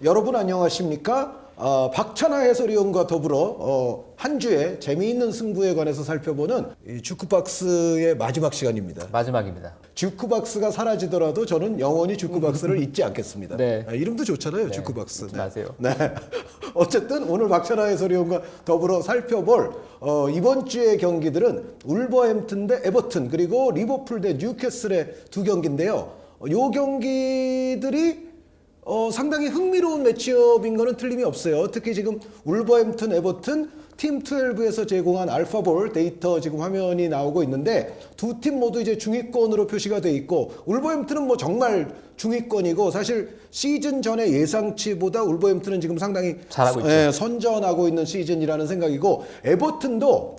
여러분 안녕하십니까? 박찬하 해설위원과 더불어 한 주의 재미있는 승부에 관해서 살펴보는 이 주크박스의 마지막 시간입니다. 마지막입니다. 주크박스가 사라지더라도 저는 영원히 주크박스를 잊지 않겠습니다. 네. 이름도 좋잖아요, 네, 주크박스. 잊지 마세요. 네. 어쨌든 오늘 박찬하 해설위원과 더불어 살펴볼 이번 주의 경기들은 울버햄튼 대 에버튼 그리고 리버풀 대 뉴캐슬의 두 경기인데요. 요 경기들이 상당히 흥미로운 매치업인 거는 틀림이 없어요. 특히 지금 울버햄튼, 에버튼, 팀12에서 제공한 알파볼 데이터 지금 화면이 나오고 있는데 두 팀 모두 이제 중위권으로 표시가 돼 있고 울버햄튼은 뭐 정말 중위권이고 사실 시즌 전에 예상치보다 울버햄튼은 지금 상당히 잘하고 있죠. 선전하고 있는 시즌이라는 생각이고 에버튼도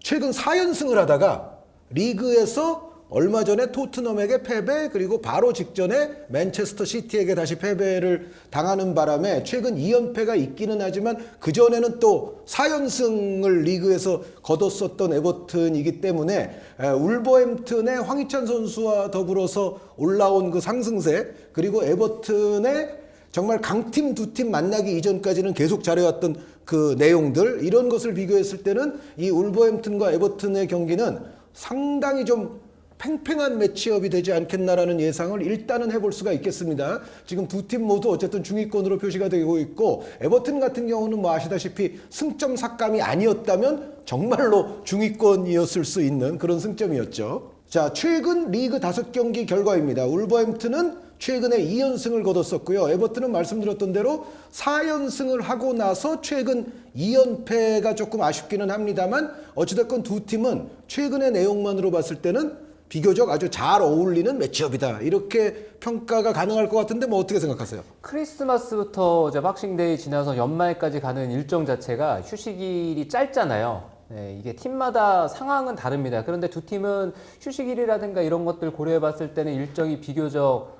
최근 4연승을 하다가 리그에서 얼마 전에 토트넘에게 패배 그리고 바로 직전에 맨체스터 시티에게 다시 패배를 당하는 바람에 최근 2연패가 있기는 하지만 그전에는 또 4연승을 리그에서 거뒀었던 에버튼이기 때문에 울버햄튼의 황희찬 선수와 더불어서 올라온 그 상승세 그리고 에버튼의 정말 강팀 두 팀 만나기 이전까지는 계속 잘해왔던 그 내용들 이런 것을 비교했을 때는 이 울버햄튼과 에버튼의 경기는 상당히 좀 팽팽한 매치업이 되지 않겠나라는 예상을 일단은 해볼 수가 있겠습니다. 지금 두 팀 모두 어쨌든 중위권으로 표시가 되고 있고 에버튼 같은 경우는 뭐 아시다시피 승점 삭감이 아니었다면 정말로 중위권이었을 수 있는 그런 승점이었죠. 자, 최근 리그 5경기 결과입니다. 울버햄튼은 최근에 2연승을 거뒀었고요. 에버튼은 말씀드렸던 대로 4연승을 하고 나서 최근 2연패가 조금 아쉽기는 합니다만 어찌됐건 두 팀은 최근의 내용만으로 봤을 때는 비교적 아주 잘 어울리는 매치업이다. 이렇게 평가가 가능할 것 같은데 뭐 어떻게 생각하세요? 크리스마스부터 이제 박싱데이 지나서 연말까지 가는 일정 자체가 휴식일이 짧잖아요. 네, 이게 팀마다 상황은 다릅니다. 그런데 두 팀은 휴식일이라든가 이런 것들 고려해 봤을 때는 일정이 비교적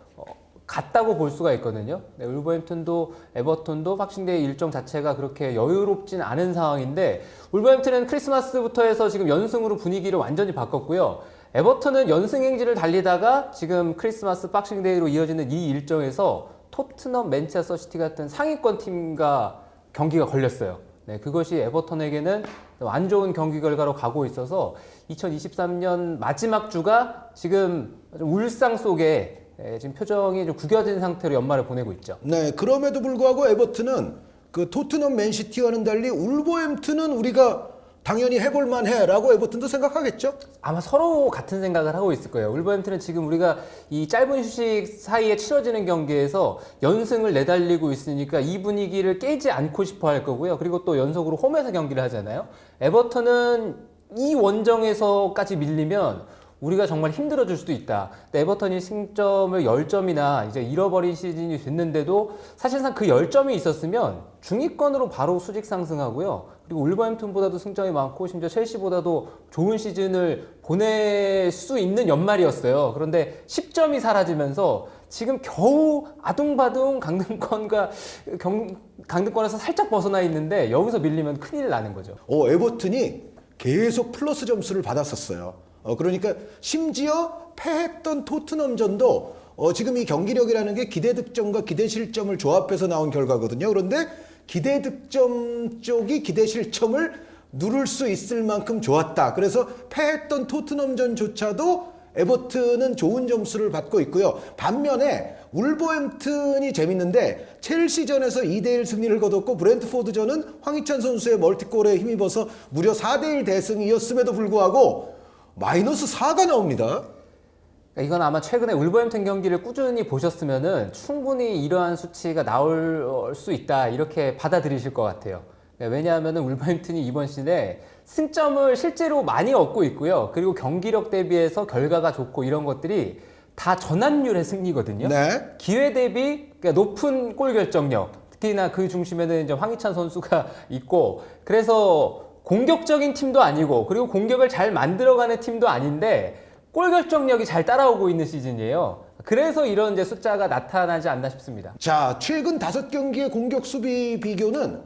같다고 볼 수가 있거든요. 네, 울버햄튼도 에버튼도 박싱데이 일정 자체가 그렇게 여유롭진 않은 상황인데 울버햄튼은 크리스마스부터 해서 지금 연승으로 분위기를 완전히 바꿨고요. 에버튼은 연승 행진을 달리다가 지금 크리스마스 박싱데이로 이어지는 이 일정에서 토트넘, 맨체스터 시티 같은 상위권 팀과 경기가 걸렸어요. 네, 그것이 에버턴에게는 안 좋은 경기 결과로 가고 있어서 2023년 마지막 주가 지금 울상 속에 지금 표정이 좀 구겨진 상태로 연말을 보내고 있죠. 네, 그럼에도 불구하고 에버튼은 그 토트넘 맨시티와는 달리 울버햄튼은 우리가 당연히 해볼만 해라고 에버튼도 생각하겠죠? 아마 서로 같은 생각을 하고 있을 거예요. 울버햄튼은 지금 우리가 이 짧은 휴식 사이에 치러지는 경기에서 연승을 내달리고 있으니까 이 분위기를 깨지 않고 싶어 할 거고요. 그리고 또 연속으로 홈에서 경기를 하잖아요. 에버턴은 이 원정에서까지 밀리면 우리가 정말 힘들어질 수도 있다. 근데 에버턴이 승점을 10점이나 이제 잃어버린 시즌이 됐는데도 사실상 그 10점이 있었으면 중위권으로 바로 수직 상승하고요. 그리고 울버햄튼보다도 승점이 많고 심지어 첼시보다도 좋은 시즌을 보낼 수 있는 연말이었어요. 그런데 10점이 사라지면서 지금 겨우 아둥바둥 강등권에서 살짝 벗어나 있는데 여기서 밀리면 큰일 나는 거죠. 에버튼이 계속 플러스 점수를 받았었어요. 그러니까 심지어 패했던 토트넘전도 지금 이 경기력이라는 게 기대 득점과 기대 실점을 조합해서 나온 결과거든요. 그런데 기대 득점 쪽이 기대 실점을 누를 수 있을 만큼 좋았다. 그래서 패했던 토트넘전조차도 에버튼은 좋은 점수를 받고 있고요. 반면에 울버햄튼이 재밌는데 첼시전에서 2대1 승리를 거뒀고 브렌트포드전은 황희찬 선수의 멀티골에 힘입어서 무려 4대1 대승이었음에도 불구하고 마이너스 4가 나옵니다. 이건 아마 최근에 울버햄튼 경기를 꾸준히 보셨으면은 충분히 이러한 수치가 나올 수 있다 이렇게 받아들이실 것 같아요. 왜냐하면은 울버햄튼이 이번 시즌에 승점을 실제로 많이 얻고 있고요. 그리고 경기력 대비해서 결과가 좋고 이런 것들이 다 전환율의 승리거든요. 네. 기회 대비 높은 골 결정력, 특히나 그 중심에는 이제 황희찬 선수가 있고 그래서 공격적인 팀도 아니고 그리고 공격을 잘 만들어가는 팀도 아닌데 골 결정력이 잘 따라오고 있는 시즌이에요. 그래서 이런 이제 숫자가 나타나지 않나 싶습니다. 자, 최근 5경기의 공격 수비 비교는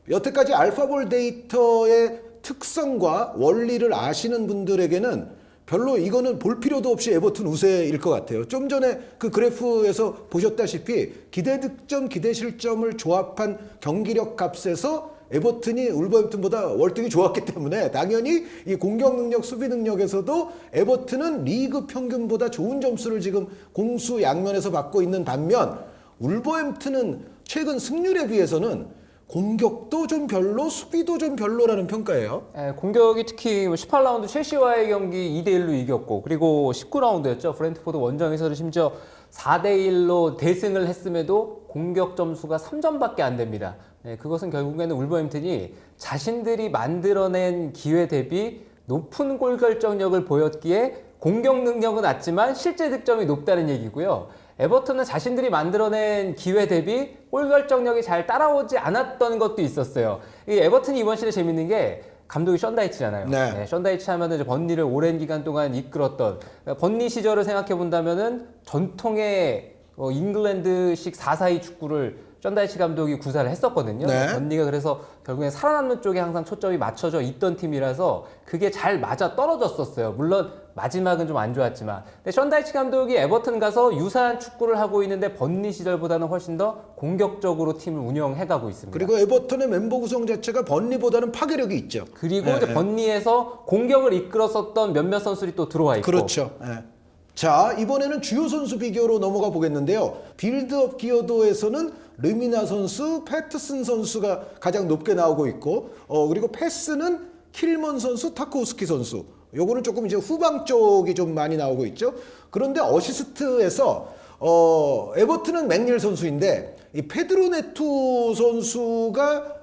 여태까지 알파볼 데이터의 특성과 원리를 아시는 분들에게는 별로 이거는 볼 필요도 없이 에버튼 우세일 것 같아요. 좀 전에 그 그래프에서 보셨다시피 기대 득점, 기대 실점을 조합한 경기력 값에서 에버튼이 울버햄튼보다 월등히 좋았기 때문에 당연히 이 공격 능력, 수비 능력에서도 에버튼은 리그 평균보다 좋은 점수를 지금 공수 양면에서 받고 있는 반면 울버햄튼은 최근 승률에 비해서는 공격도 좀 별로, 수비도 좀 별로라는 평가예요. 공격이 특히 18라운드 첼시와의 경기 2대1로 이겼고 그리고 19라운드였죠. 브렌트포드 원정에서는 심지어 4대1로 대승을 했음에도 공격 점수가 3점밖에 안 됩니다. 그것은 결국에는 울버햄튼이 자신들이 만들어낸 기회 대비 높은 골 결정력을 보였기에 공격 능력은 낮지만 실제 득점이 높다는 얘기고요. 에버튼은 자신들이 만들어낸 기회 대비 골 결정력이 잘 따라오지 않았던 것도 있었어요. 이 에버튼이 이번 시즌에 재밌는 게 감독이 션 다이치잖아요. 네. 션 다이치 하면은 이제 번니를 오랜 기간 동안 이끌었던 번니 시절을 생각해 본다면은 전통의 잉글랜드식 4-4-2 축구를 션 다이치 감독이 구사를 했었거든요. 네. 번니가 그래서 결국엔 살아남는 쪽에 항상 초점이 맞춰져 있던 팀이라서 그게 잘 맞아 떨어졌었어요. 물론 마지막은 좀 안 좋았지만. 근데 션 다이치 감독이 에버튼 가서 유사한 축구를 하고 있는데 번니 시절보다는 훨씬 더 공격적으로 팀을 운영해가고 있습니다. 그리고 에버튼의 멤버 구성 자체가 번리보다는 파괴력이 있죠. 그리고 네, 이제 네. 번니에서 공격을 이끌었었던 몇몇 선수들이 또 들어와 있고. 그렇죠. 예. 자, 이번에는 주요 선수 비교로 넘어가 보겠는데요. 빌드업 기여도에서는 르미나 선수, 패트슨 선수가 가장 높게 나오고 있고, 그리고 패스는 킬먼 선수, 타코우스키 선수. 요거는 조금 이제 후방 쪽이 좀 많이 나오고 있죠. 그런데 어시스트에서 에버튼은 맥닐 선수인데 이 페드로 네투 선수가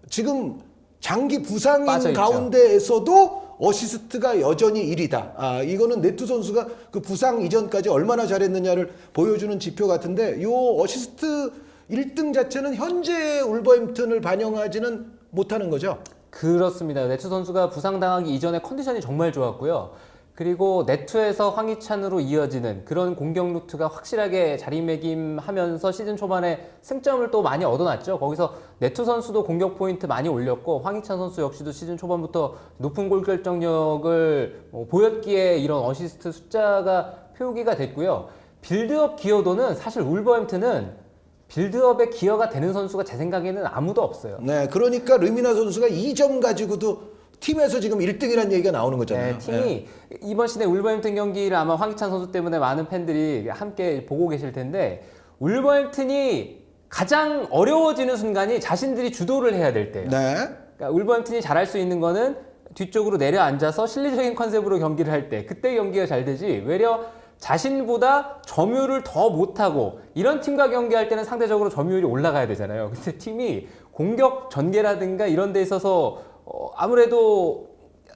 지금 장기 부상인 빠져있죠. 가운데에서도 어시스트가 여전히 1위다. 이거는 네투 선수가 그 부상 이전까지 얼마나 잘했느냐를 보여주는 지표 같은데 요 어시스트 1등 자체는 현재 울버햄튼을 반영하지는 못하는 거죠. 그렇습니다. 네투 선수가 부상당하기 이전에 컨디션이 정말 좋았고요. 그리고 네투에서 황희찬으로 이어지는 그런 공격 루트가 확실하게 자리매김하면서 시즌 초반에 승점을 또 많이 얻어놨죠. 거기서 네투 선수도 공격 포인트 많이 올렸고 황희찬 선수 역시도 시즌 초반부터 높은 골 결정력을 보였기에 이런 어시스트 숫자가 표기가 됐고요. 빌드업 기여도는 사실 울버햄튼은 빌드업에 기여가 되는 선수가 제 생각에는 아무도 없어요. 네, 그러니까 르미나 선수가 2점 가지고도 팀에서 지금 1등이라는 얘기가 나오는 거잖아요. 네, 팀이 이번 시즌 울버햄튼 경기를 아마 황희찬 선수 때문에 많은 팬들이 함께 보고 계실 텐데 울버햄튼이 가장 어려워지는 순간이 자신들이 주도를 해야 될 때예요. 네. 그러니까 울버햄튼이 잘할 수 있는 거는 뒤쪽으로 내려앉아서 실리적인 컨셉으로 경기를 할 때 그때 경기가 잘 되지 외려 자신보다 점유율을 더 못하고 이런 팀과 경기할 때는 상대적으로 점유율이 올라가야 되잖아요. 근데 팀이 공격 전개라든가 이런 데 있어서 아무래도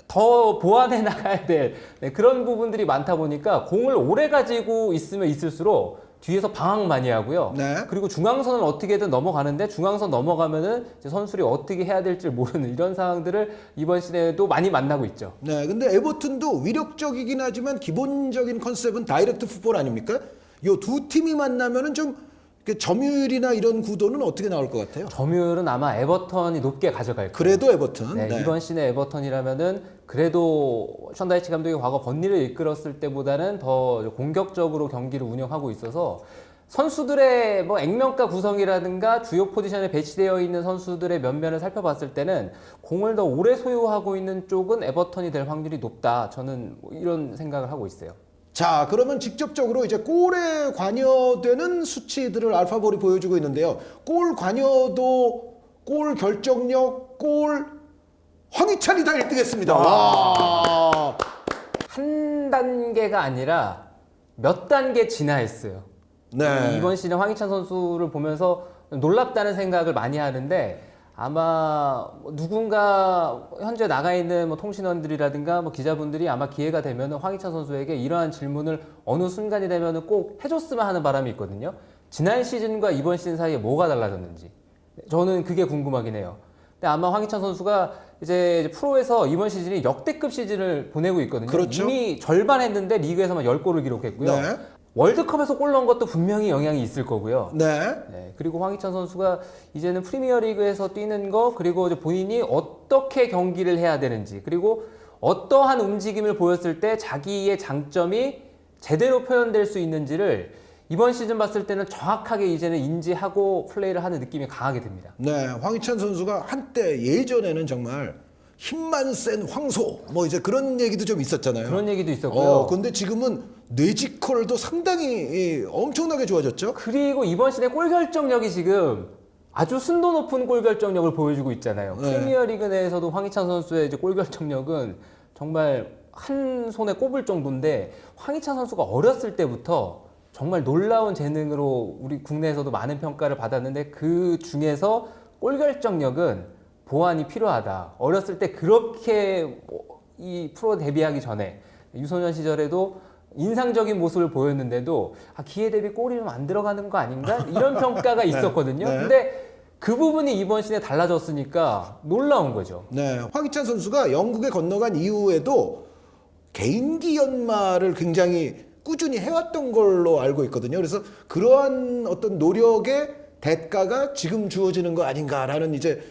더 보완해 나가야 될 그런 부분들이 많다 보니까 공을 오래 가지고 있으면 있을수록 뒤에서 방황 많이 하고요. 네. 그리고 중앙선을 어떻게든 넘어가는데 중앙선 넘어가면은 이제 선수들이 어떻게 해야 될지 모르는 이런 상황들을 이번 시즌에도 많이 만나고 있죠. 네, 근데 에버튼도 위력적이긴 하지만 기본적인 컨셉은 다이렉트 풋볼 아닙니까? 요 두 팀이 만나면은 좀 점유율이나 이런 구도는 어떻게 나올 것 같아요? 점유율은 아마 에버턴이 높게 가져갈 거예요. 그래도 에버튼. 네, 네. 이번 시즌에 에버턴이라면은 그래도 션 다이치 감독이 과거 번니를 이끌었을 때보다는 더 공격적으로 경기를 운영하고 있어서 선수들의 뭐 액면가 구성이라든가 주요 포지션에 배치되어 있는 선수들의 면면을 살펴봤을 때는 공을 더 오래 소유하고 있는 쪽은 에버턴이 될 확률이 높다. 저는 뭐 이런 생각을 하고 있어요. 자, 그러면 직접적으로 이제 골에 관여되는 수치들을 알파볼이 보여주고 있는데요. 골 관여도, 골 결정력, 골 황희찬이 다 1등했습니다. 와. 한 단계가 아니라 몇 단계 진화했어요. 네. 이번 시즌 황희찬 선수를 보면서 놀랍다는 생각을 많이 하는데 아마 누군가 현재 나가 있는 뭐 통신원들이라든가 뭐 기자분들이 아마 기회가 되면 황희찬 선수에게 이러한 질문을 어느 순간이 되면 꼭 해줬으면 하는 바람이 있거든요. 지난 시즌과 이번 시즌 사이에 뭐가 달라졌는지 저는 그게 궁금하긴 해요. 근데 아마 황희찬 선수가 이제 프로에서 이번 시즌이 역대급 시즌을 보내고 있거든요. 그렇죠. 이미 절반 했는데 리그에서만 10골을 기록했고요. 네. 월드컵에서 골 넣은 것도 분명히 영향이 있을 거고요. 네. 네, 그리고 황희찬 선수가 이제는 프리미어리그에서 뛰는 거 그리고 이제 본인이 어떻게 경기를 해야 되는지 그리고 어떠한 움직임을 보였을 때 자기의 장점이 제대로 표현될 수 있는지를 이번 시즌 봤을 때는 정확하게 이제는 인지하고 플레이를 하는 느낌이 강하게 듭니다. 네, 황희찬 선수가 한때 예전에는 정말 힘만 센 황소 뭐 이제 그런 얘기도 좀 있었잖아요. 그런 얘기도 있었고요. 근데 지금은 뇌지컬도 상당히 엄청나게 좋아졌죠. 그리고 이번 시즌 골 결정력이 지금 아주 순도 높은 골 결정력을 보여주고 있잖아요. 네. 프리미어리그 내에서도 황희찬 선수의 이제 골 결정력은 정말 한 손에 꼽을 정도인데 황희찬 선수가 어렸을 때부터 정말 놀라운 재능으로 우리 국내에서도 많은 평가를 받았는데 그 중에서 골 결정력은 보완이 필요하다. 어렸을 때 그렇게 이 프로 데뷔하기 전에 유소년 시절에도 인상적인 모습을 보였는데도 기회 대비 골이 좀 안 들어가는 거 아닌가? 이런 평가가 있었거든요. 네. 근데 그 부분이 이번 시즌에 달라졌으니까 놀라운 거죠. 네, 황희찬 선수가 영국에 건너간 이후에도 개인기 연마를 굉장히 꾸준히 해왔던 걸로 알고 있거든요. 그래서 그러한 어떤 노력의 대가가 지금 주어지는 거 아닌가라는 이제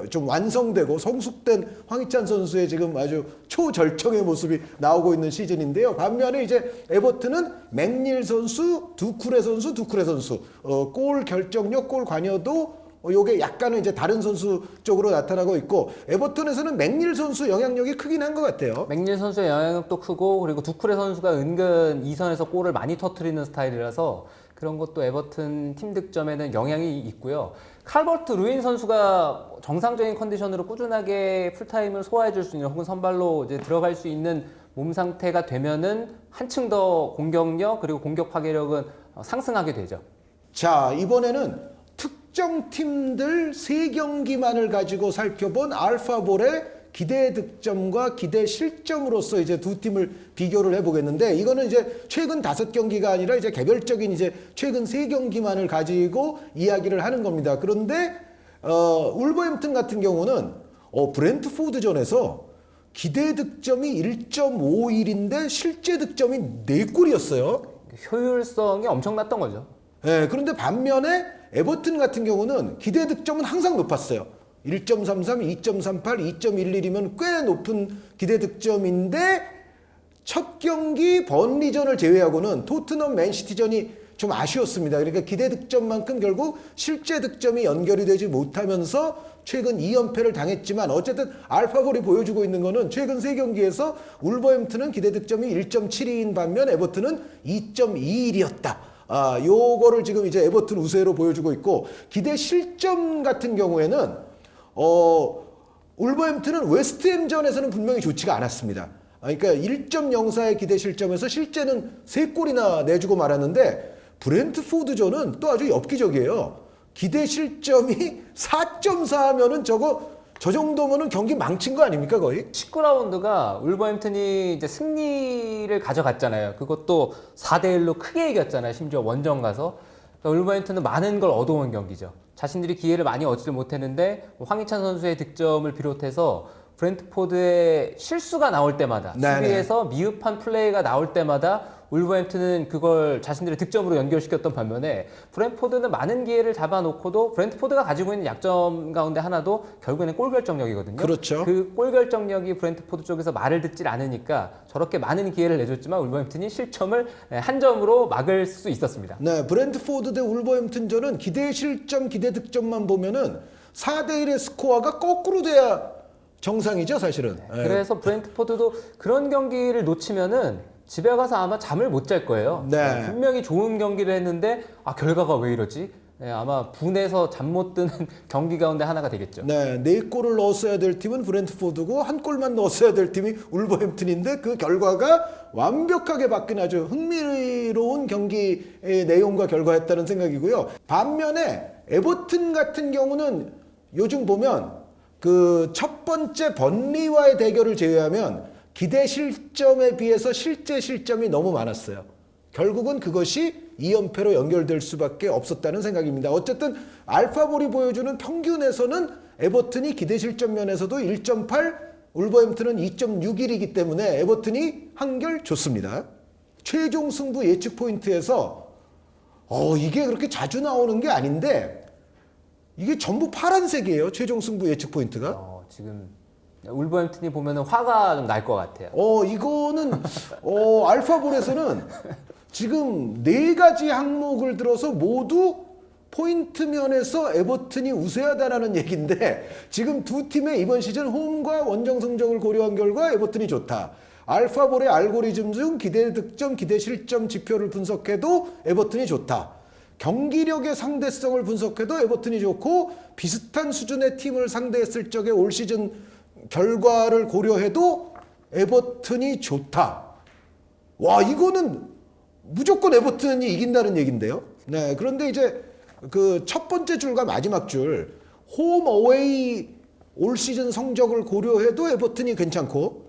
좀 완성되고 성숙된 황희찬 선수의 지금 아주 초절정의 모습이 나오고 있는 시즌인데요. 반면에 이제 에버튼은 맥닐 선수, 두쿠레 선수, 골 결정력, 골 관여도 요게 약간은 이제 다른 선수 쪽으로 나타나고 있고 에버튼에서는 맥닐 선수 영향력이 크긴 한 것 같아요. 맥닐 선수의 영향력도 크고 그리고 두쿠레 선수가 은근 2선에서 골을 많이 터트리는 스타일이라서 그런 것도 에버튼 팀 득점에는 영향이 있고요. 칼버트 루인 선수가 정상적인 컨디션으로 꾸준하게 풀타임을 소화해 줄 수 있는 혹은 선발로 이제 들어갈 수 있는 몸 상태가 되면은 한층 더 공격력 그리고 공격 파괴력은 상승하게 되죠. 자, 이번에는 특정 팀들 3경기만을 가지고 살펴본 알파볼의 기대 득점과 기대 실점으로서 이제 두 팀을 비교를 해보겠는데 이거는 이제 최근 5경기가 아니라 이제 개별적인 이제 최근 3경기만을 가지고 이야기를 하는 겁니다. 그런데 울버햄튼 같은 경우는 브렌트포드전에서 기대 득점이 1.51인데 실제 득점이 4골이었어요. 효율성이 엄청났던 거죠. 네, 그런데 반면에 에버튼 같은 경우는 기대 득점은 항상 높았어요. 1.33, 2.38, 2.11이면 꽤 높은 기대 득점인데 첫 경기 번리전을 제외하고는 토트넘 맨시티전이 좀 아쉬웠습니다. 그러니까 기대 득점만큼 결국 실제 득점이 연결이 되지 못하면서 최근 2연패를 당했지만 어쨌든 알파볼이 보여주고 있는 거는 최근 3경기에서 울버햄튼은 기대 득점이 1.72인 반면 에버튼은 2.21이었다. 요거를 지금 이제 에버튼 우세로 보여주고 있고 기대 실점 같은 경우에는 울버햄튼은 웨스트햄전에서는 분명히 좋지가 않았습니다. 그러니까 1.04의 기대 실점에서 실제는 3골이나 내주고 말았는데 브렌트포드전은 또 아주 엽기적이에요. 기대 실점이 4.4 하면은 저 정도면은 경기 망친 거 아닙니까 거의? 19라운드가 울버햄튼이 이제 승리를 가져갔잖아요. 그것도 4대1로 크게 이겼잖아요. 심지어 원정 가서. 그러니까 울버햄튼은 많은 걸 얻어온 경기죠. 자신들이 기회를 많이 얻지를 못했는데 황희찬 선수의 득점을 비롯해서 브렌트포드의 실수가 나올 때마다 네네. 수비에서 미흡한 플레이가 나올 때마다 울버햄튼은 그걸 자신들의 득점으로 연결시켰던 반면에 브렌트포드는 많은 기회를 잡아놓고도 브렌트포드가 가지고 있는 약점 가운데 하나도 결국에는 골 결정력이거든요. 그렇죠. 그 골 결정력이 브렌트포드 쪽에서 말을 듣질 않으니까 저렇게 많은 기회를 내줬지만 울버햄튼이 실점을 한 점으로 막을 수 있었습니다. 네, 브렌트포드 대 울버햄튼전은 기대 실점, 기대 득점만 보면은 4대1의 스코어가 거꾸로 돼야 정상이죠, 사실은. 네. 그래서 브렌트포드도 그런 경기를 놓치면은 집에 가서 아마 잠을 못 잘 거예요. 네. 분명히 좋은 경기를 했는데 결과가 왜 이러지? 아마 분해서 잠 못 드는 경기 가운데 하나가 되겠죠. 네, 4골을 넣었어야 될 팀은 브렌트포드고 1골만 넣었어야 될 팀이 울버햄튼인데 그 결과가 완벽하게 바뀐 아주 흥미로운 경기 내용과 결과였다는 생각이고요. 반면에 에버튼 같은 경우는 요즘 보면 그 첫 번째 번리와의 대결을 제외하면 기대 실점에 비해서 실제 실점이 너무 많았어요. 결국은 그것이 2연패로 연결될 수밖에 없었다는 생각입니다. 어쨌든 알파볼이 보여주는 평균에서는 에버튼이 기대 실점 면에서도 1.8, 울버햄튼은 2.61이기 때문에 에버튼이 한결 좋습니다. 최종 승부 예측 포인트에서 이게 그렇게 자주 나오는 게 아닌데 이게 전부 파란색이에요. 최종 승부 예측 포인트가. 지금 울버햄튼이 보면은 화가 좀 날 것 같아요. 이거는 알파볼에서는 지금 4가지 항목을 들어서 모두 포인트 면에서 에버튼이 우세하다라는 얘기인데 지금 두 팀의 이번 시즌 홈과 원정 성적을 고려한 결과 에버튼이 좋다. 알파볼의 알고리즘 중 기대 득점, 기대 실점 지표를 분석해도 에버튼이 좋다. 경기력의 상대성을 분석해도 에버튼이 좋고 비슷한 수준의 팀을 상대했을 적에 올 시즌 결과를 고려해도 에버튼이 좋다. 와, 이거는 무조건 에버튼이 이긴다는 얘긴데요. 네, 그런데 이제 그 첫 번째 줄과 마지막 줄 홈 어웨이 올 시즌 성적을 고려해도 에버튼이 괜찮고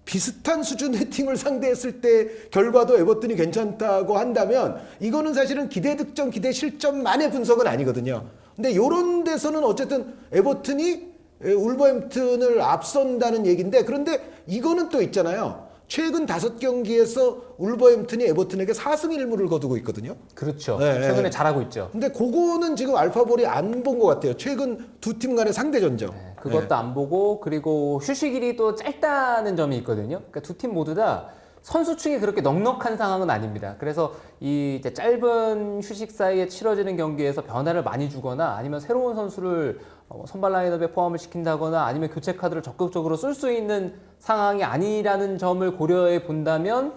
비슷한 수준의 팀을 상대했을 때 결과도 에버튼이 괜찮다고 한다면 이거는 사실은 기대 득점, 기대 실점만의 분석은 아니거든요. 근데 이런 데서는 어쨌든 에버튼이 울버햄튼을 앞선다는 얘기인데 그런데 이거는 또 있잖아요. 최근 5경기에서 울버햄튼이 에버튼에게 4승 1무를 거두고 있거든요. 그렇죠. 네, 최근에 네. 잘하고 있죠. 근데 그거는 지금 알파볼이 안 본 것 같아요. 최근 두 팀 간의 상대 전적. 네, 그것도 안 보고 그리고 휴식일이 또 짧다는 점이 있거든요. 그러니까 두 팀 모두 다 선수층이 그렇게 넉넉한 상황은 아닙니다. 그래서 이 이제 짧은 휴식 사이에 치러지는 경기에서 변화를 많이 주거나 아니면 새로운 선수를 선발 라인업에 포함을 시킨다거나 아니면 교체 카드를 적극적으로 쓸 수 있는 상황이 아니라는 점을 고려해 본다면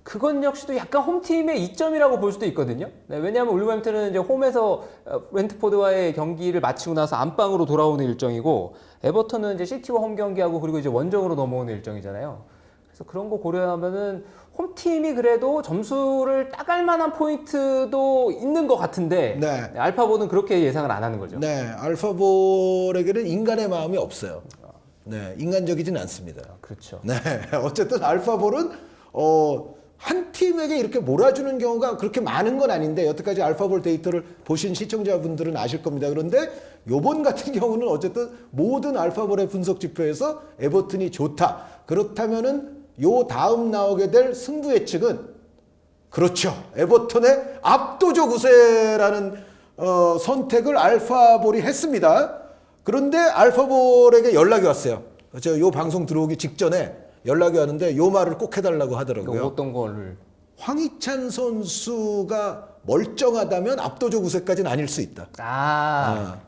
그건 역시도 약간 홈팀의 이점이라고 볼 수도 있거든요. 네, 왜냐하면 울버햄튼은 이제 홈에서 렌트포드와의 경기를 마치고 나서 안방으로 돌아오는 일정이고 에버턴은 이제 시티와 홈 경기하고 그리고 이제 원정으로 넘어오는 일정이잖아요. 그래서 그런 거 고려하면은 홈팀이 그래도 점수를 따갈 만한 포인트도 있는 것 같은데 네. 알파볼은 그렇게 예상을 안 하는 거죠. 네, 알파볼에게는 인간의 마음이 없어요. 네, 인간적이진 않습니다. 그렇죠. 네, 어쨌든 알파볼은 한 팀에게 이렇게 몰아주는 경우가 그렇게 많은 건 아닌데 여태까지 알파볼 데이터를 보신 시청자분들은 아실 겁니다. 그런데 요번 같은 경우는 어쨌든 모든 알파볼의 분석 지표에서 에버튼이 좋다. 그렇다면은 요 다음 나오게 될 승부 예측은 그렇죠. 에버튼의 압도적 우세라는 선택을 알파볼이 했습니다. 그런데 알파볼에게 연락이 왔어요. 요 방송 들어오기 직전에 연락이 왔는데 요 말을 꼭 해달라고 하더라고요. 그러니까 어떤 거를 황희찬 선수가 멀쩡하다면 압도적 우세까지는 아닐 수 있다.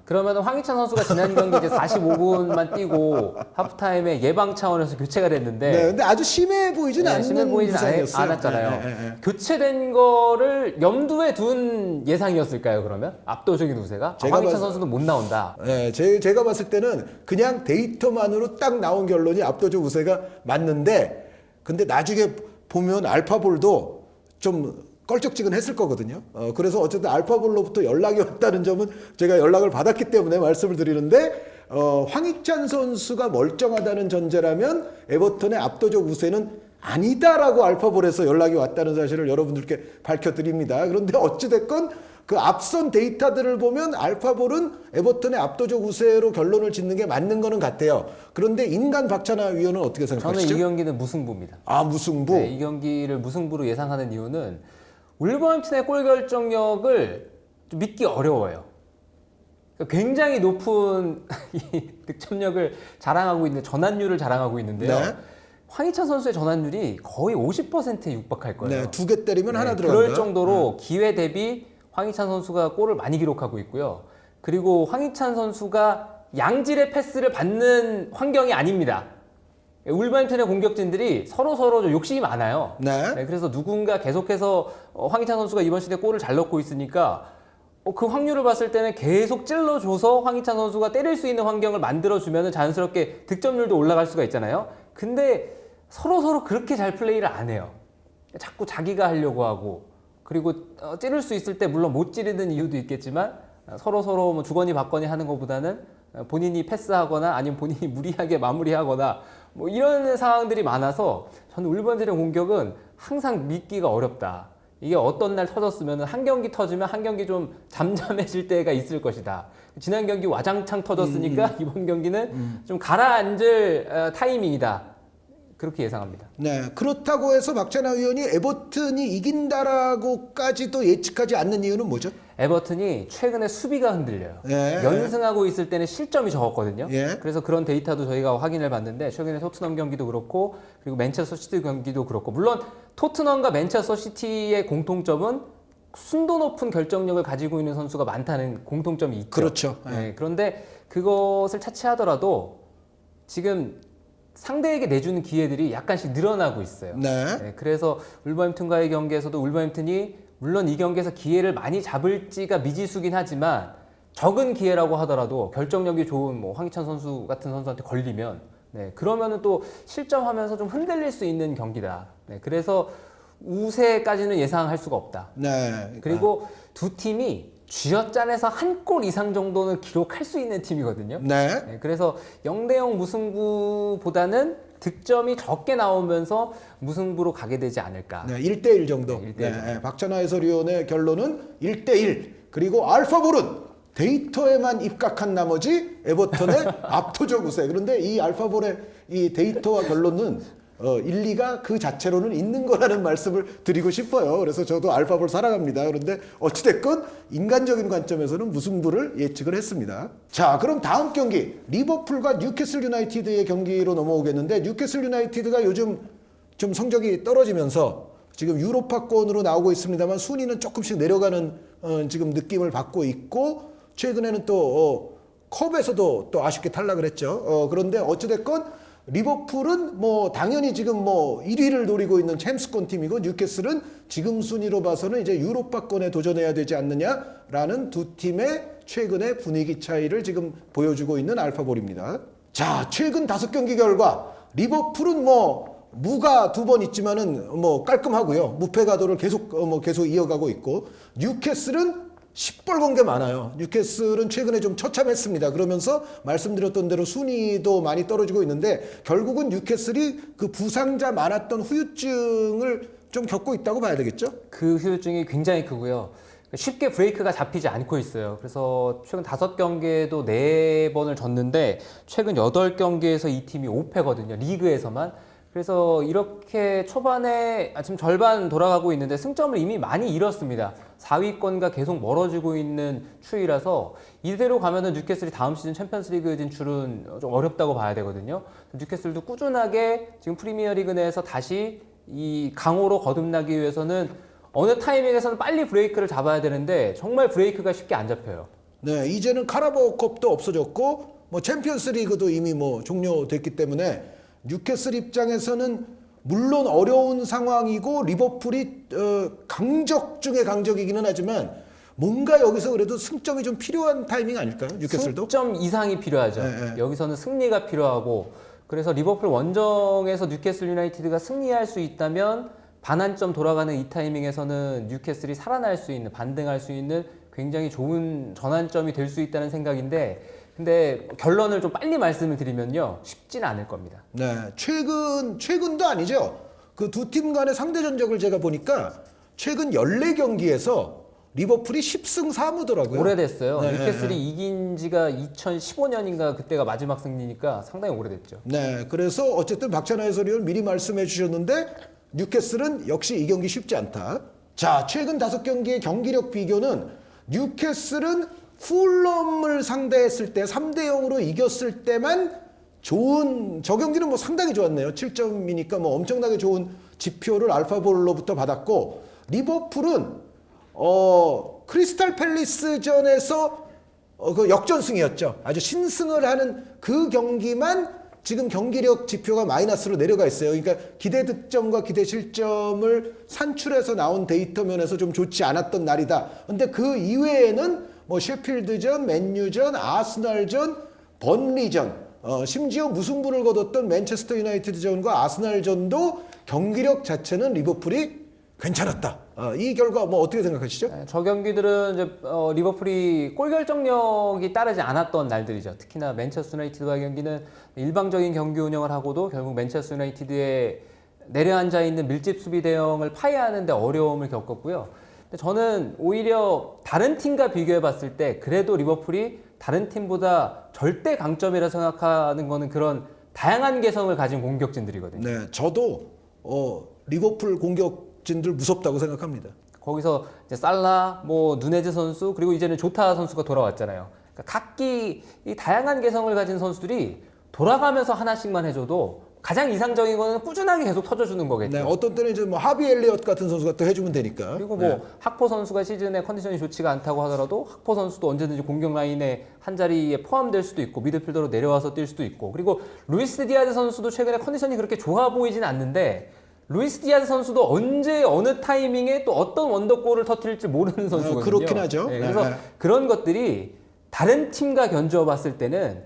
그러면 황희찬 선수가 지난 경기 이제 45분만 뛰고 하프타임에 예방 차원에서 교체가 됐는데 네, 근데 아주 심해 보이진 않는 심해 보이진 부상이었어요. 않았잖아요. 네. 교체된 거를 염두에 둔 예상이었을까요? 그러면 압도적인 우세가 황희찬 선수는 못 나온다. 네, 제가 봤을 때는 그냥 데이터만으로 딱 나온 결론이 압도적 우세가 맞는데, 근데 나중에 보면 알파볼도 좀 껄쩍지근했을 거거든요. 그래서 어쨌든 알파볼로부터 연락이 왔다는 점은 제가 연락을 받았기 때문에 말씀을 드리는데 황희찬 선수가 멀쩡하다는 전제라면 에버턴의 압도적 우세는 아니다라고 알파볼에서 연락이 왔다는 사실을 여러분들께 밝혀드립니다. 그런데 어찌됐건 그 앞선 데이터들을 보면 알파볼은 에버턴의 압도적 우세로 결론을 짓는 게 맞는 거는 같아요. 그런데 인간 박찬하 위원은 어떻게 생각하시죠? 저는 이 경기는 무승부입니다. 무승부? 네, 이 경기를 무승부로 예상하는 이유는 울버햄튼의 골 결정력을 좀 믿기 어려워요. 굉장히 높은 이 득점력을 자랑하고 있는 전환율을 자랑하고 있는데요. 네. 황희찬 선수의 전환율이 거의 50%에 육박할 거예요. 네, 2개 때리면 하나 들어간다. 그럴 정도로 기회 대비 황희찬 선수가 골을 많이 기록하고 있고요. 그리고 황희찬 선수가 양질의 패스를 받는 환경이 아닙니다. 울버햄튼의 공격진들이 서로 좀 욕심이 많아요. 네. 그래서 누군가 계속해서 황희찬 선수가 이번 시즌에 골을 잘 넣고 있으니까 그 확률을 봤을 때는 계속 찔러줘서 황희찬 선수가 때릴 수 있는 환경을 만들어주면 자연스럽게 득점률도 올라갈 수가 있잖아요. 근데 서로 그렇게 잘 플레이를 안 해요. 자꾸 자기가 하려고 하고 그리고 찌를 수 있을 때 물론 못 찌르는 이유도 있겠지만 서로 뭐 주거니 받거니 하는 것보다는 본인이 패스하거나 아니면 본인이 무리하게 마무리하거나 뭐 이런 상황들이 많아서 저는 울버햄튼의 공격은 항상 믿기가 어렵다. 이게 어떤 날 터졌으면 한 경기 터지면 한 경기 좀 잠잠해질 때가 있을 것이다. 지난 경기 와장창 터졌으니까 이번 경기는 좀 가라앉을 타이밍이다. 그렇게 예상합니다. 네, 그렇다고 해서 박찬하 위원이 에버튼이 이긴다라고까지도 예측하지 않는 이유는 뭐죠? 에버튼이 최근에 수비가 흔들려요. 예. 연승하고 있을 때는 실점이 적었거든요. 예. 그래서 그런 데이터도 저희가 확인을 봤는데 최근에 토트넘 경기도 그렇고 그리고 맨체스터 시티 경기도 그렇고 물론 토트넘과 맨체스터 시티의 공통점은 순도 높은 결정력을 가지고 있는 선수가 많다는 공통점이 있죠. 그렇죠. 예. 네, 그런데 그것을 차치하더라도 지금 상대에게 내주는 기회들이 약간씩 늘어나고 있어요. 네. 네, 그래서 울버햄튼과의 경기에서도 울버햄튼이 물론 이 경기에서 기회를 많이 잡을지가 미지수긴 하지만 적은 기회라고 하더라도 결정력이 좋은 뭐 황희찬 선수 같은 선수한테 걸리면 네, 그러면은 또 실점하면서 좀 흔들릴 수 있는 경기다. 네, 그래서 우세까지는 예상할 수가 없다. 네. 그리고 두 팀이 쥐어짠에서 한 골 이상 정도는 기록할 수 있는 팀이거든요. 네. 네, 그래서 0대0 무승부보다는 득점이 적게 나오면서 무승부로 가게 되지 않을까. 네, 1대1 정도. 네, 1대1 네, 정도. 네, 박찬하 해설위원의 결론은 1대1. 그리고 알파볼은 데이터에만 입각한 나머지 에버턴의 압도적 우세. 그런데 이 알파볼의 이 데이터와 결론은 일리가 그 자체로는 있는 거라는 말씀을 드리고 싶어요. 그래서 저도 알파볼 사랑합니다. 그런데 어찌됐건 인간적인 관점에서는 무승부를 예측을 했습니다. 자, 그럼 다음 경기 리버풀과 뉴캐슬 유나이티드의 경기로 넘어오겠는데 뉴캐슬 유나이티드가 요즘 좀 성적이 떨어지면서 지금 유로파권으로 나오고 있습니다만 순위는 조금씩 내려가는 지금 느낌을 받고 있고 최근에는 또 컵에서도 또 아쉽게 탈락을 했죠. 그런데 어찌됐건 리버풀은 뭐 당연히 지금 뭐 1위를 노리고 있는 챔스권 팀이고 뉴캐슬은 지금 순위로 봐서는 이제 유로파권에 도전해야 되지 않느냐라는 두 팀의 최근의 분위기 차이를 지금 보여주고 있는 알파볼입니다. 자, 최근 5경기 결과 리버풀은 뭐 무가 2번 있지만은 뭐 깔끔하고요. 무패 가도를 계속 이어가고 있고 뉴캐슬은 시뻘건 게 많아요. 뉴캐슬은 최근에 좀 처참했습니다. 그러면서 말씀드렸던 대로 순위도 많이 떨어지고 있는데 결국은 뉴캐슬이 그 부상자 많았던 후유증을 좀 겪고 있다고 봐야 되겠죠? 그 후유증이 굉장히 크고요. 쉽게 브레이크가 잡히지 않고 있어요. 그래서 최근 5경기에도 4번을 졌는데 최근 8경기에서 이 팀이 5패거든요. 리그에서만. 그래서 이렇게 초반에 지금 절반 돌아가고 있는데 승점을 이미 많이 잃었습니다. 4위권과 계속 멀어지고 있는 추이라서 이대로 가면은 뉴캐슬이 다음 시즌 챔피언스리그 진출은 좀 어렵다고 봐야 되거든요. 뉴캐슬도 꾸준하게 지금 프리미어리그 내에서 다시 이 강호로 거듭나기 위해서는 어느 타이밍에서는 빨리 브레이크를 잡아야 되는데 정말 브레이크가 쉽게 안 잡혀요. 네, 이제는 카라바오컵도 없어졌고 뭐 챔피언스리그도 이미 뭐 종료됐기 때문에 뉴캐슬 입장에서는 물론 어려운 상황이고 리버풀이 강적 중에 강적이기는 하지만 뭔가 여기서 그래도 승점이 좀 필요한 타이밍 아닐까요? 뉴캐슬도? 승점 이상이 필요하죠. 네. 여기서는 승리가 필요하고 그래서 리버풀 원정에서 뉴캐슬 유나이티드가 승리할 수 있다면 반환점 돌아가는 이 타이밍에서는 뉴캐슬이 살아날 수 있는 반등할 수 있는 굉장히 좋은 전환점이 될 수 있다는 생각인데 근데 결론을 좀 빨리 말씀을 드리면요 쉽지는 않을 겁니다. 네, 최근도 아니죠. 그 두 팀 간의 상대 전적을 제가 보니까 최근 14경기에서 리버풀이 10승 4무더라고요. 오래됐어요. 네, 뉴캐슬이 네. 이긴 지가 2015년인가 그때가 마지막 승리니까 상당히 오래됐죠. 네, 그래서 어쨌든 박찬하 해설위원 미리 말씀해 주셨는데 뉴캐슬은 역시 이 경기 쉽지 않다. 자, 최근 5경기의 경기력 비교는 뉴캐슬은 풀럼을 상대했을 때 3대0으로 이겼을 때만 좋은 저 경기는 뭐 상당히 좋았네요. 7점이니까 뭐 엄청나게 좋은 지표를 알파볼로부터 받았고 리버풀은 크리스탈 팰리스전에서 그 역전승이었죠. 아주 신승을 하는 그 경기만 지금 경기력 지표가 마이너스로 내려가 있어요. 그러니까 기대 득점과 기대 실점을 산출해서 나온 데이터 면에서 좀 좋지 않았던 날이다. 근데 그 이외에는 뭐 셰필드전, 맨유전, 아스널전, 번리전, 심지어 무승부를 거뒀던 맨체스터 유나이티드전과 아스널전도 경기력 자체는 리버풀이 괜찮았다. 이 결과 뭐 어떻게 생각하시죠? 네, 저 경기들은 이제 리버풀이 골 결정력이 따르지 않았던 날들이죠. 특히나 맨체스터 유나이티드와의 경기는 일방적인 경기 운영을 하고도 결국 맨체스터 유나이티드의 내려앉아 있는 밀집 수비 대응을 파괴하는 데 어려움을 겪었고요. 근데 저는 오히려 다른 팀과 비교해 봤을 때 그래도 리버풀이 다른 팀보다 절대 강점이라 생각하는 거는 그런 다양한 개성을 가진 공격진들이거든요. 네, 저도 리버풀 공격진들 무섭다고 생각합니다. 거기서 이제 살라, 뭐 누네즈 선수 그리고 이제는 조타 선수가 돌아왔잖아요. 그러니까 각기 이 다양한 개성을 가진 선수들이 돌아가면서 하나씩만 해줘도 가장 이상적인 거는 꾸준하게 계속 터져주는 거겠죠. 네, 어떤 때는 이제 뭐 하비 엘리엇 같은 선수가 또 해주면 되니까. 그리고 뭐 네. 학포 선수가 시즌에 컨디션이 좋지가 않다고 하더라도 학포 선수도 언제든지 공격 라인에 한 자리에 포함될 수도 있고 미드필더로 내려와서 뛸 수도 있고 그리고 루이스 디아즈 선수도 최근에 컨디션이 그렇게 좋아 보이진 않는데 루이스 디아즈 선수도 언제 어느 타이밍에 또 어떤 원더골을 터뜨릴지 모르는 선수거든요. 그렇긴 하죠. 네, 그래서 네. 그런 것들이 다른 팀과 견주어 봤을 때는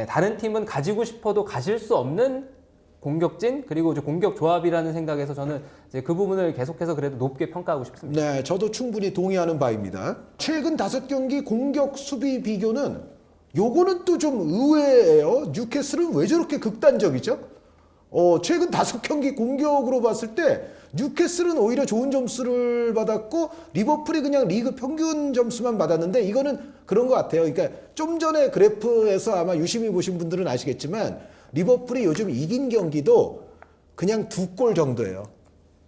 다른 팀은 가지고 싶어도 가질 수 없는 공격진 그리고 이제 공격 조합이라는 생각에서 저는 이제 그 부분을 계속해서 그래도 높게 평가하고 싶습니다. 네, 저도 충분히 동의하는 바입니다. 최근 5경기 공격 수비 비교는 요거는 또 좀 의외예요. 뉴캐슬은 왜 저렇게 극단적이죠? 최근 5경기 공격으로 봤을 때 뉴캐슬은 오히려 좋은 점수를 받았고 리버풀이 그냥 리그 평균 점수만 받았는데 이거는 그런 것 같아요. 그러니까 좀 전에 그래프에서 아마 유심히 보신 분들은 아시겠지만 리버풀이 요즘 이긴 경기도 그냥 2골 정도예요.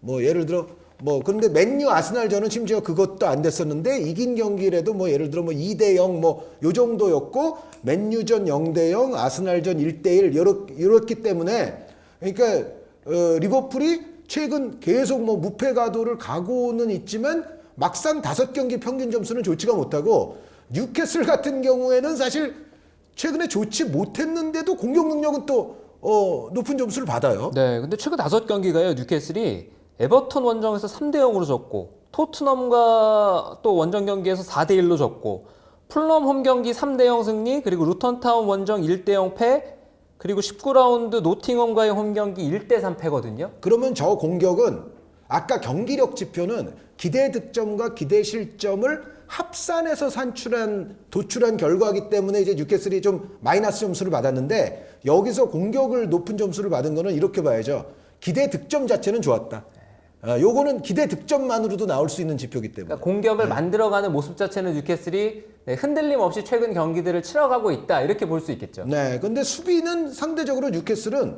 뭐 예를 들어 뭐 그런데 맨유 아스날전은 심지어 그것도 안 됐었는데 이긴 경기라도 뭐 예를 들어 뭐 2대0 뭐 요 정도였고 맨유전 0대0 아스날전 1대1 이렇기 때문에 그러니까 리버풀이 최근 계속 뭐 무패 가도를 가고는 있지만 막상 5경기 평균 점수는 좋지가 못하고 뉴캐슬 같은 경우에는 사실 최근에 좋지 못했는데도 공격 능력은 또 높은 점수를 받아요. 네, 근데 최근 5경기가요 뉴캐슬이 에버턴 원정에서 3대 0으로 졌고 토트넘과 또 원정 경기에서 4대 1로 졌고 풀럼 홈 경기 3대 0 승리 그리고 루턴타운 원정 1대 0 패 그리고 19라운드 노팅엄과의 홈 경기 1대 3 패거든요. 그러면 저 공격은 아까 경기력 지표는 기대 득점과 기대 실점을 합산해서 도출한 결과이기 때문에 이제 뉴캐슬이 좀 마이너스 점수를 받았는데 여기서 공격을 높은 점수를 받은 거는 이렇게 봐야죠. 기대 득점 자체는 좋았다. 요거는 기대 득점만으로도 나올 수 있는 지표이기 때문에. 그러니까 공격을 만들어가는 모습 자체는 뉴캐슬이 흔들림 없이 최근 경기들을 치러가고 있다 이렇게 볼 수 있겠죠. 네, 근데 수비는 상대적으로 뉴캐슬은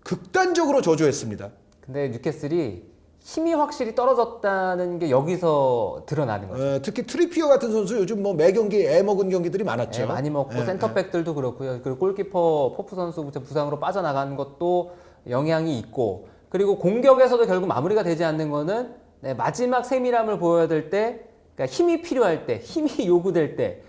극단적으로 저조했습니다. 근데 뉴캐슬이 힘이 확실히 떨어졌다는 게 여기서 드러나는 거죠. 특히 트리피어 같은 선수 요즘 뭐 매 경기 애 먹은 경기들이 많았죠. 네, 많이 먹고 네, 센터백들도 그렇고요. 그리고 골키퍼 포프 선수 부상으로 빠져나간 것도 영향이 있고 그리고 공격에서도 결국 마무리가 되지 않는 거는 마지막 세밀함을 보여야 될 때 그러니까 힘이 필요할 때 힘이 요구될 때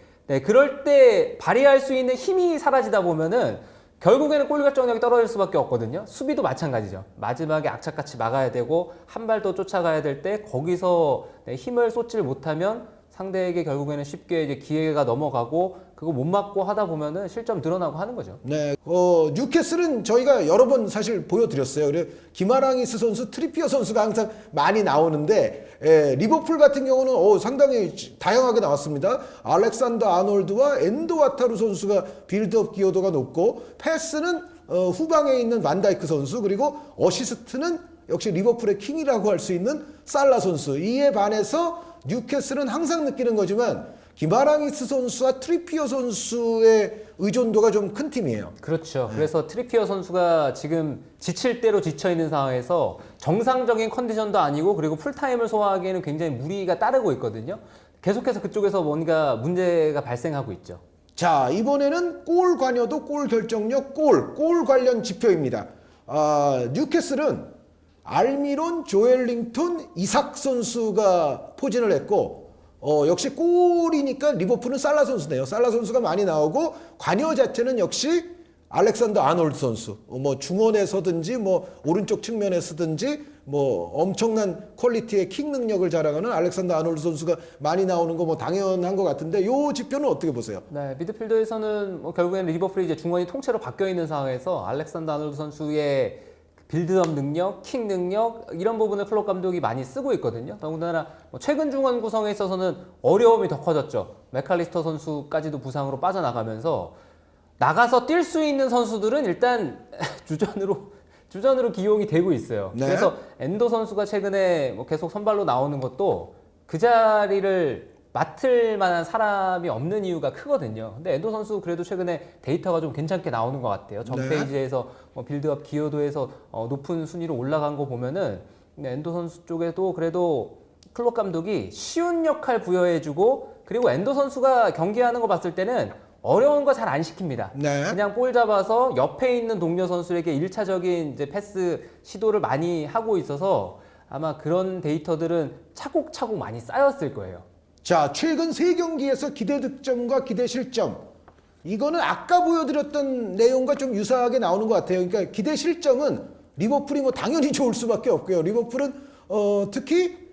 그럴 때 발휘할 수 있는 힘이 사라지다 보면은 결국에는 골 결정력이 떨어질 수밖에 없거든요. 수비도 마찬가지죠. 마지막에 악착같이 막아야 되고 한 발 더 쫓아가야 될 때 거기서 힘을 쏟지를 못하면 상대에게 결국에는 쉽게 이제 기회가 넘어가고 그거 못 막고 하다 보면은 실점 늘어나고 하는 거죠. 네, 뉴캐슬은 저희가 여러 번 사실 보여드렸어요. 그래 기마랑이스 선수, 트리피어 선수가 항상 많이 나오는데 리버풀 같은 경우는 상당히 다양하게 나왔습니다. 알렉산더 아놀드와 엔도 와타루 선수가 빌드업 기여도가 높고 패스는 후방에 있는 반다이크 선수 그리고 어시스트는 역시 리버풀의 킹이라고 할 수 있는 살라 선수. 이에 반해서 뉴캐슬은 항상 느끼는 거지만 기마랑이스 선수와 트리피어 선수의 의존도가 좀 큰 팀이에요. 그렇죠. 그래서 트리피어 선수가 지금 지칠 대로 지쳐 있는 상황에서 정상적인 컨디션도 아니고 그리고 풀타임을 소화하기에는 굉장히 무리가 따르고 있거든요. 계속해서 그쪽에서 뭔가 문제가 발생하고 있죠. 자, 이번에는 골 관여도, 골 결정력, 골 관련 지표입니다. 뉴캐슬은 알미론, 조엘링턴, 이삭 선수가 포진을 했고 역시 골이니까 리버풀은 살라 선수네요. 살라 선수가 많이 나오고 관여 자체는 역시 알렉산더 아놀드 선수. 뭐 중원에 서든지 뭐 오른쪽 측면에 서든지 뭐 엄청난 퀄리티의 킥 능력을 자랑하는 알렉산더 아놀드 선수가 많이 나오는 거 뭐 당연한 것 같은데 요 지표는 어떻게 보세요? 네, 미드필더에서는 뭐 결국에는 리버풀이 이제 중원이 통째로 바뀌어 있는 상황에서 알렉산더 아놀드 선수의 빌드업 능력, 킥 능력 이런 부분을 클럽 감독이 많이 쓰고 있거든요. 더군다나 최근 중원 구성에 있어서는 어려움이 더 커졌죠. 맥칼리스터 선수까지도 부상으로 빠져나가면서 나가서 뛸 수 있는 선수들은 일단 주전으로 기용이 되고 있어요. 네. 그래서 엔도 선수가 최근에 뭐 계속 선발로 나오는 것도 그 자리를 맡을 만한 사람이 없는 이유가 크거든요. 근데 엔도 선수 그래도 최근에 데이터가 좀 괜찮게 나오는 것 같아요. 전 네. 페이지에서 빌드업 기여도에서 높은 순위로 올라간 거 보면은 엔도 선수 쪽에도 그래도 클롭 감독이 쉬운 역할 부여해주고 그리고 엔도 선수가 경기하는 거 봤을 때는 어려운 거 잘 안 시킵니다. 네. 그냥 볼 잡아서 옆에 있는 동료 선수에게 1차적인 이제 패스 시도를 많이 하고 있어서 아마 그런 데이터들은 차곡차곡 많이 쌓였을 거예요. 자, 최근 3경기에서 기대 득점과 기대 실점. 이거는 아까 보여드렸던 내용과 좀 유사하게 나오는 것 같아요. 그러니까 기대 실점은 리버풀이 뭐 당연히 좋을 수밖에 없고요. 리버풀은 특히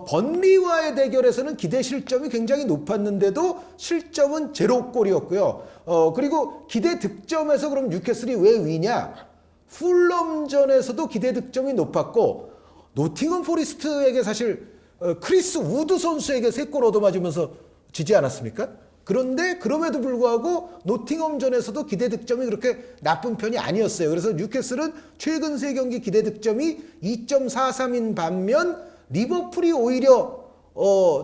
번리와의 대결에서는 기대 실점이 굉장히 높았는데도 실점은 0골이었고요. 그리고 기대 득점에서 그럼 뉴캐슬이 왜 위냐? 풀럼전에서도 기대 득점이 높았고 노팅엄 포리스트에게 사실 크리스 우드 선수에게 3골 얻어맞으면서 지지 않았습니까? 그런데 그럼에도 불구하고 노팅엄전에서도 기대 득점이 그렇게 나쁜 편이 아니었어요. 그래서 뉴캐슬은 최근 3경기 기대 득점이 2.43인 반면 리버풀이 오히려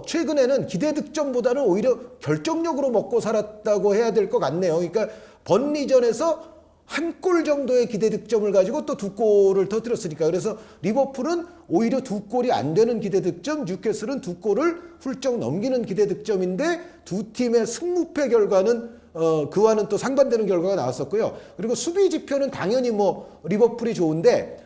최근에는 기대 득점보다는 오히려 결정력으로 먹고 살았다고 해야 될 것 같네요. 그러니까 번리전에서 1골 정도의 기대 득점을 가지고 또 2골을 터뜨렸으니까. 그래서 리버풀은 오히려 2골이 안 되는 기대 득점, 뉴캐슬은 2골을 훌쩍 넘기는 기대 득점인데 두 팀의 승무패 결과는 그와는 또 상반되는 결과가 나왔었고요. 그리고 수비 지표는 당연히 뭐 리버풀이 좋은데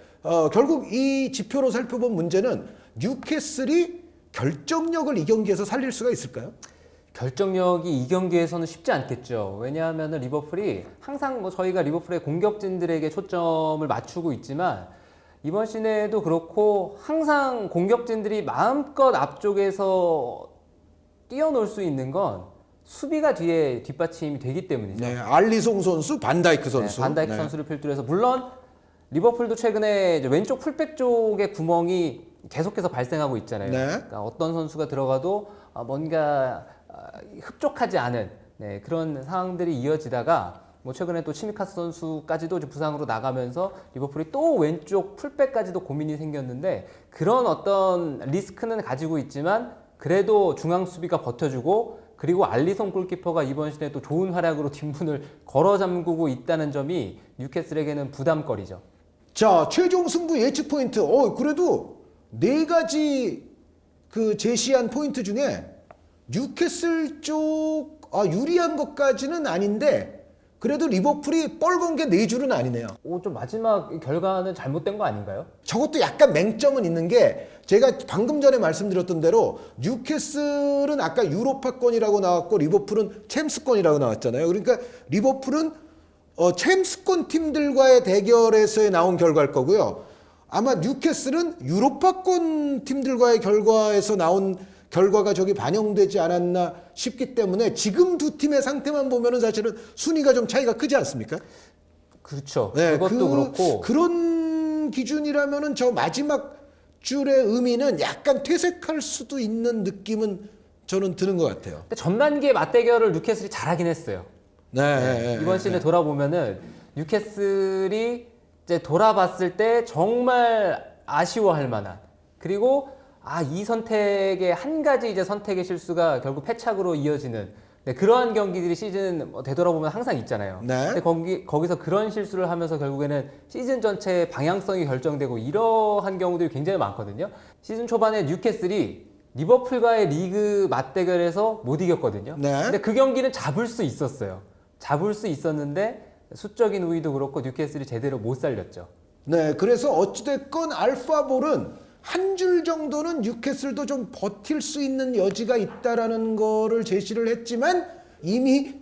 결국 이 지표로 살펴본 문제는 뉴캐슬이 결정력을 이 경기에서 살릴 수가 있을까요? 결정력이 이 경기에서는 쉽지 않겠죠. 왜냐하면 리버풀이 항상 뭐 저희가 리버풀의 공격진들에게 초점을 맞추고 있지만 이번 시즌에도 그렇고 항상 공격진들이 마음껏 앞쪽에서 뛰어놀 수 있는 건 수비가 뒤에 뒷받침이 되기 때문이죠. 네, 알리송 선수, 반다이크 선수. 네, 반다이크 선수를 필두로 해서 물론 리버풀도 최근에 이제 왼쪽 풀백 쪽에 구멍이 계속해서 발생하고 있잖아요. 네. 그러니까 어떤 선수가 들어가도 뭔가 흡족하지 않은 그런 상황들이 이어지다가 뭐 최근에 또 치미카스 선수까지도 부상으로 나가면서 리버풀이 또 왼쪽 풀백까지도 고민이 생겼는데 그런 어떤 리스크는 가지고 있지만 그래도 중앙 수비가 버텨주고 그리고 알리송 골키퍼가 이번 시즌에 또 좋은 활약으로 뒷문을 걸어 잠그고 있다는 점이 뉴캐슬에게는 부담거리죠. 자, 최종 승부 예측 포인트. 그래도 4가지 그 제시한 포인트 중에 뉴캐슬 쪽 유리한 것까지는 아닌데 그래도 리버풀이 뻘건 게 4줄은 아니네요. 좀 마지막 결과는 잘못된 거 아닌가요? 저것도 약간 맹점은 있는 게 제가 방금 전에 말씀드렸던 대로 뉴캐슬은 아까 유로파권이라고 나왔고 리버풀은 챔스권이라고 나왔잖아요. 그러니까 리버풀은 챔스권 팀들과의 대결에서 나온 결과일 거고요. 아마 뉴캐슬은 유로파권 팀들과의 결과에서 나온 결과가 저기 반영되지 않았나 싶기 때문에 지금 두 팀의 상태만 보면은 사실은 순위가 좀 차이가 크지 않습니까? 그렇죠. 네, 그것도 그렇고 그런 기준이라면은 저 마지막 줄의 의미는 약간 퇴색할 수도 있는 느낌은 저는 드는 것 같아요. 근데 전반기의 맞대결을 뉴캐슬이 잘하긴 했어요. 네, 이번 시즌에 돌아보면은 뉴캐슬이 이제 돌아봤을 때 정말 아쉬워할 만한 그리고 이 선택의 한 가지 이제 선택의 실수가 결국 패착으로 이어지는 그러한 경기들이 시즌 되돌아보면 항상 있잖아요. 네. 근데 거기서 그런 실수를 하면서 결국에는 시즌 전체의 방향성이 결정되고 이러한 경우들이 굉장히 많거든요. 시즌 초반에 뉴캐슬이 리버풀과의 리그 맞대결에서 못 이겼거든요. 네. 근데 그 경기는 잡을 수 있었어요. 잡을 수 있었는데 수적인 우위도 그렇고 뉴캐슬이 제대로 못 살렸죠. 네, 그래서 어찌됐건 알파볼은 한 줄 정도는 뉴캐슬도 좀 버틸 수 있는 여지가 있다라는 거를 제시를 했지만 이미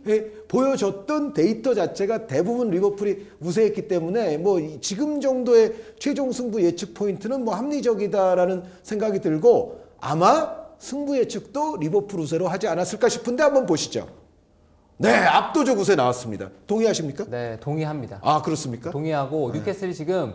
보여줬던 데이터 자체가 대부분 리버풀이 우세했기 때문에 뭐 지금 정도의 최종 승부 예측 포인트는 뭐 합리적이다라는 생각이 들고 아마 승부 예측도 리버풀 우세로 하지 않았을까 싶은데 한번 보시죠. 네, 압도적 우세 나왔습니다. 동의하십니까? 네, 동의합니다. 그렇습니까? 동의하고 뉴캐슬이 지금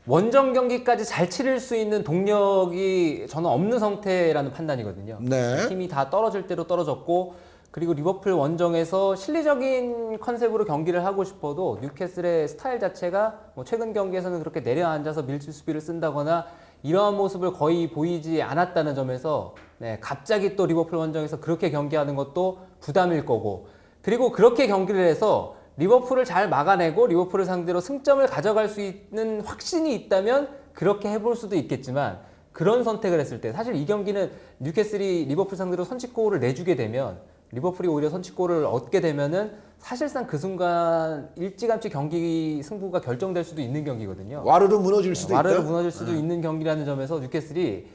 원정 경기까지 잘 치를 수 있는 동력이 저는 없는 상태라는 판단이거든요. 네. 팀이 다 떨어질 대로 떨어졌고 그리고 리버풀 원정에서 실리적인 컨셉으로 경기를 하고 싶어도 뉴캐슬의 스타일 자체가 뭐 최근 경기에서는 그렇게 내려앉아서 밀집 수비를 쓴다거나 이러한 모습을 거의 보이지 않았다는 점에서 갑자기 또 리버풀 원정에서 그렇게 경기하는 것도 부담일 거고 그리고 그렇게 경기를 해서 리버풀을 잘 막아내고 리버풀을 상대로 승점을 가져갈 수 있는 확신이 있다면 그렇게 해볼 수도 있겠지만 그런 선택을 했을 때 사실 이 경기는 뉴캐슬이 리버풀 상대로 선취골을 내주게 되면 리버풀이 오히려 선취골을 얻게 되면은 사실상 그 순간 일찌감치 경기 승부가 결정될 수도 있는 경기거든요. 와르르 무너질 수도 있다. 와르르 무너질 수도 있는 경기라는 점에서 뉴캐슬이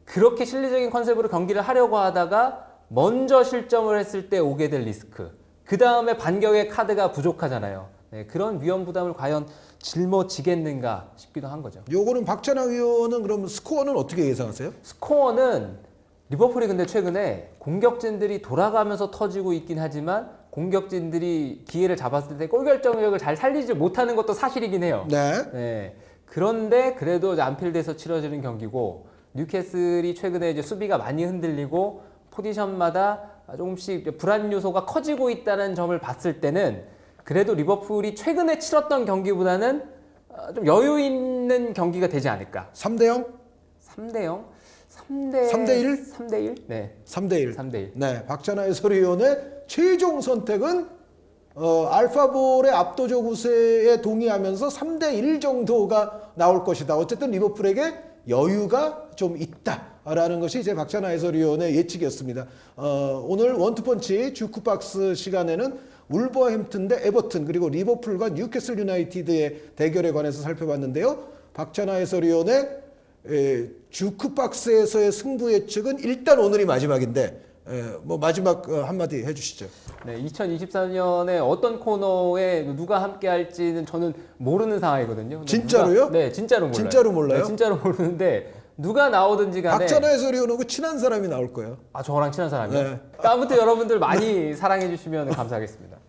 그렇게 실리적인 컨셉으로 경기를 하려고 하다가 먼저 실점을 했을 때 오게 될 리스크. 그 다음에 반격의 카드가 부족하잖아요. 네, 그런 위험 부담을 과연 짊어지겠는가 싶기도 한 거죠. 요거는 박찬하 위원은 그럼 스코어는 어떻게 예상하세요? 스코어는 리버풀이 근데 최근에 공격진들이 돌아가면서 터지고 있긴 하지만 공격진들이 기회를 잡았을 때 골 결정력을 잘 살리지 못하는 것도 사실이긴 해요. 네. 네. 그런데 그래도 이제 안필드에서 치러지는 경기고 뉴캐슬이 최근에 이제 수비가 많이 흔들리고 포지션마다 조금씩 불안 요소가 커지고 있다는 점을 봤을 때는 그래도 리버풀이 최근에 치렀던 경기보다는 좀 여유 있는 경기가 되지 않을까. 3대 0? 3대 0? 3대 1? 3대 1? 네. 3대 1. 3대 1. 네, 박찬하 해설위원의 최종 선택은 알파볼의 압도적 우세에 동의하면서 3대 1 정도가 나올 것이다. 어쨌든 리버풀에게 여유가 좀 있다라는 것이 이제 박찬하 해설위원의 예측이었습니다. 오늘 원투펀치 주크박스 시간에는 울버햄튼 대 에버튼 그리고 리버풀과 뉴캐슬 유나이티드의 대결에 관해서 살펴봤는데요. 박찬하 해설위원의 주크박스에서의 승부 예측은 일단 오늘이 마지막인데 뭐 마지막 한마디 해주시죠. 네, 2024년에 어떤 코너에 누가 함께 할지는 저는 모르는 상황이거든요. 근데 진짜로요? 네, 진짜로 몰라요. 진짜로 몰라요? 네, 진짜로 모르는데 누가 나오든지 간에 박찬하 해설위원하고 친한 사람이 나올 거예요. 저랑 친한 사람이요. 네. 아무튼 여러분들 많이 사랑해 주시면 감사하겠습니다.